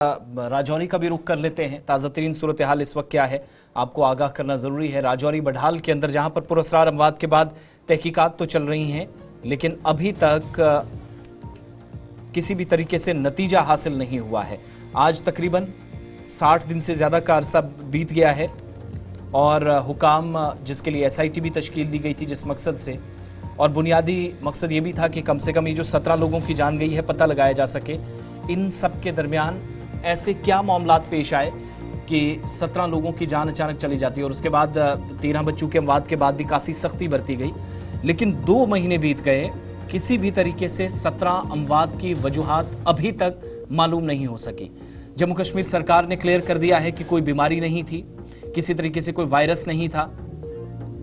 राजौरी का भी रुख कर लेते हैं। ताज़ा तरीन सूरत हाल इस वक्त क्या है, आपको आगाह करना ज़रूरी है। राजौरी बढाल के अंदर जहां पर पुरअसरार अमवात के बाद तहकीकात तो चल रही हैं, लेकिन अभी तक किसी भी तरीके से नतीजा हासिल नहीं हुआ है। आज तकरीबन 60 दिन से ज़्यादा का अरसा बीत गया है और हुकाम जिसके लिए SIT भी तश्कील दी गई थी जिस मकसद से, और बुनियादी मकसद ये भी था कि कम से कम ये जो 17 लोगों की जान गई है पता लगाया जा सके। इन सब के दरमियान ऐसे क्या मामलात पेश आए कि 17 लोगों की जान अचानक चली जाती है और उसके बाद 13 बच्चों के अमवात के बाद भी काफ़ी सख्ती बरती गई। लेकिन 2 महीने बीत गए, किसी भी तरीके से 17 अमवात की वजूहात अभी तक मालूम नहीं हो सकी। जम्मू कश्मीर सरकार ने क्लियर कर दिया है कि कोई बीमारी नहीं थी, किसी तरीके से कोई वायरस नहीं था,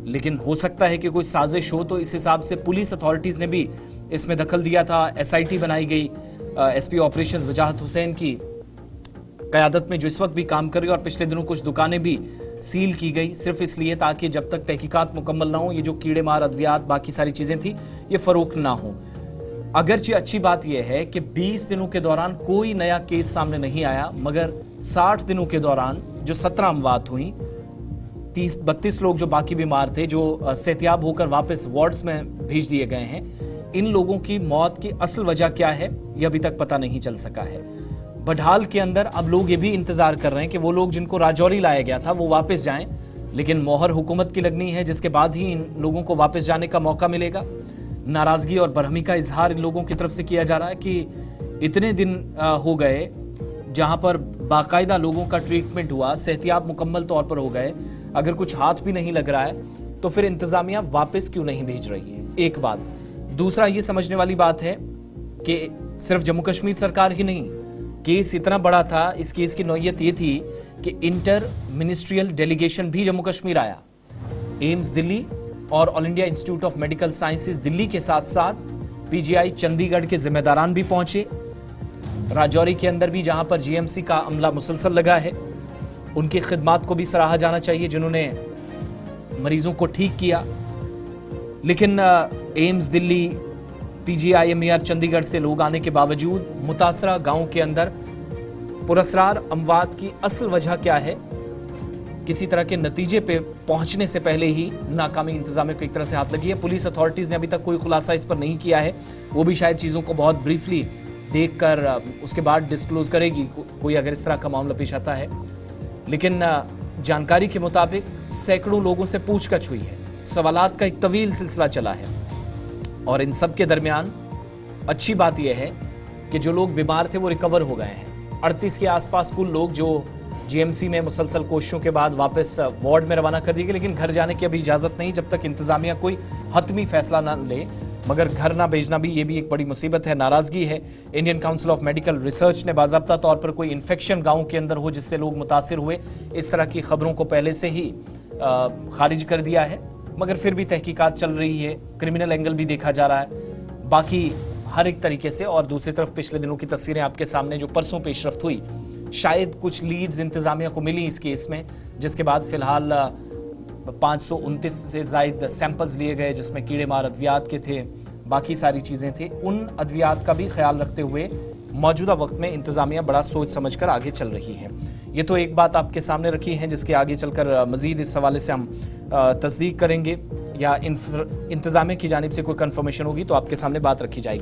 लेकिन हो सकता है कि कोई साजिश हो। तो इस हिसाब से पुलिस अथॉरिटीज़ ने भी इसमें दखल दिया था। SIT बनाई गई, SP ऑपरेशंस वजाहत हुसैन की क़यादत में जो इस वक्त भी काम कर रही है, और पिछले दिनों कुछ दुकानें भी सील की गई सिर्फ इसलिए ताकि जब तक तहकीकात मुकम्मल ना हो ये जो कीड़े मार अद्वियात बाकी सारी चीज़ें थी ये फ़रोख्त ना हो। अगरचे अच्छी बात यह है कि 20 दिनों के दौरान कोई नया केस सामने नहीं आया, मगर 60 दिनों के दौरान जो 17 अमवात हुई, 30-32 लोग जो बाकी बीमार थे जो सेहतियाब होकर वापस वार्ड्स में भेज दिए गए हैं, इन लोगों की मौत की असल वजह क्या है ये अभी तक पता नहीं चल सका है। बढाल के अंदर अब लोग ये भी इंतजार कर रहे हैं कि वो लोग जिनको राजौरी लाया गया था वो वापस जाएं, लेकिन मोहर हुकूमत की लगनी है जिसके बाद ही इन लोगों को वापस जाने का मौका मिलेगा। नाराजगी और बरहमी का इजहार इन लोगों की तरफ से किया जा रहा है कि इतने दिन हो गए जहां पर बाकायदा लोगों का ट्रीटमेंट हुआ, सेहतियाब मुकम्मल तौर पर हो गए, अगर कुछ हाथ भी नहीं लग रहा है तो फिर इंतजामिया वापस क्यों नहीं भेज रही है? एक बात। दूसरा ये समझने वाली बात है कि सिर्फ जम्मू कश्मीर सरकार ही नहीं, केस इतना बड़ा था, इस केस की नौयत ये थी कि इंटर मिनिस्ट्रियल डेलीगेशन भी जम्मू कश्मीर आया। एम्स दिल्ली और all India institute of medical sciences Delhi के साथ साथ PGI चंडीगढ़ के जिम्मेदारान भी पहुंचे। राजौरी के अंदर भी जहां पर GMC का अमला मुसलसल लगा है, उनकी खिदमात को भी सराहा जाना चाहिए जिन्होंने मरीजों को ठीक किया। लेकिन AIIMS Delhi, PGI MER Chandigarh से लोग आने के बावजूद मुतासरा गांव के अंदर पुरअसरार अमवात की असल वजह क्या है, किसी तरह के नतीजे पे पहुंचने से पहले ही नाकामी इंतजामिया को एक तरह से हाथ लगी है। पुलिस अथॉरिटीज़ ने अभी तक कोई खुलासा इस पर नहीं किया है, वो भी शायद चीज़ों को बहुत ब्रीफली देखकर उसके बाद डिस्क्लोज करेगी कोई अगर इस तरह का मामला पेश आता है। लेकिन जानकारी के मुताबिक सैकड़ों लोगों से पूछताछ हुई है, सवालात का एक तवील सिलसिला चला है, और इन सब के दरमियान अच्छी बात यह है कि जो लोग बीमार थे वो रिकवर हो गए हैं। 38 के आसपास कुल लोग जो GMC में मुसलसल कोशिशों के बाद वापस वार्ड में रवाना कर दिए गए, लेकिन घर जाने की अभी इजाज़त नहीं जब तक इंतजामिया कोई हतमी फैसला ना ले। मगर घर ना भेजना भी ये भी एक बड़ी मुसीबत है, नाराज़गी है। Indian council of medical research ने बाज़ाब्ता तौर पर कोई इन्फेक्शन गाँव के अंदर हो जिससे लोग मुतासिर हुए, इस तरह की खबरों को पहले से ही खारिज कर दिया है, मगर फिर भी तहकीकात चल रही है, क्रिमिनल एंगल भी देखा जा रहा है बाकी हर एक तरीके से। और दूसरी तरफ पिछले दिनों की तस्वीरें आपके सामने जो परसों पेशरफ्त हुई, शायद कुछ लीड्स इंतजामिया को मिली इस केस में, जिसके बाद फिलहाल 529 से ज़ायद सैंपल्स लिए गए जिसमें कीड़े मार अद्वियात के थे, बाकी सारी चीज़ें थी। उन अद्वियात का भी ख्याल रखते हुए मौजूदा वक्त में इंतजामिया बड़ा सोच समझ कर आगे चल रही है। ये तो एक बात आपके सामने रखी है जिसके आगे चलकर मज़ीद इस हवाले से हम तस्दीक करेंगे या इंतजामिया की जानिब से कोई कंफर्मेशन होगी तो आपके सामने बात रखी जाएगी।